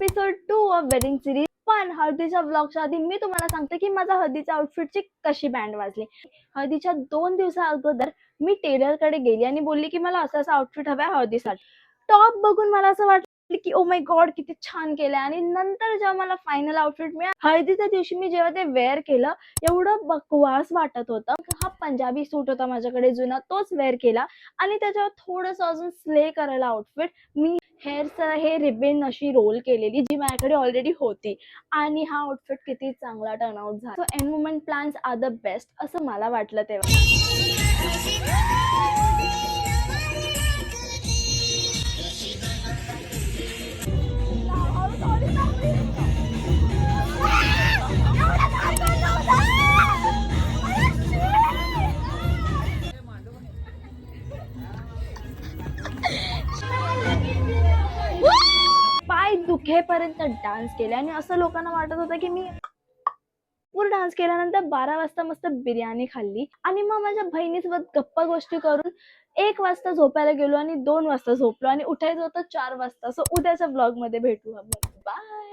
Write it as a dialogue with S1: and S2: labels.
S1: Episode 2 of wedding series. पण हळदीच्या ब्लॉगच्या आधी मी तुम्हाला सांगते की माझा हळदीच्या आउटफिटची कशी बँड वाजली. हळदीच्या 2 दिवसा अगोदर मी टेलरकडे गेली आणि बोलली की मला असं असं आउटफिट हवंय हळदीसाठी. टॉप बघून मला असं वाटलं की ओ माय गॉड किती छान केलंय. आणि नंतर जेव्हा मला फायनल आउटफिट मिळालं हळदीच्या दिवशी मी जेव्हा ते वेअर केलं एवढं बकवास वाटत होतं. हा पंजाबी सूट होता माझ्याकडे जुना, तोच वेअर केला आणि त्याच्यावर थोडंसं अजून स्ले करायला आउटफिट मी हेअरचं हे रिबन अशी रोल केलेली जी माझ्याकडे ऑलरेडी होती. आणि हा आउटफिट किती चांगला टर्नआउट झाला. So and moment plans are the best असं मला वाटलं तेव्हा. पाय दुखेपर्यंत डान्स केले आणि असं लोकांना वाटत होतं की मी पूर्ण डान्स केल्यानंतर 12 वाजता मस्त बिर्याणी खाल्ली आणि मग माझ्या बहिणीसोबत गप्पा गोष्टी करून 1 वाजता झोपायला गेलो आणि 2 वाजता झोपलो आणि उठायचं होतं 4 वाजता. सो उद्याच्या ब्लॉग मध्ये भेटू आपण. बाय.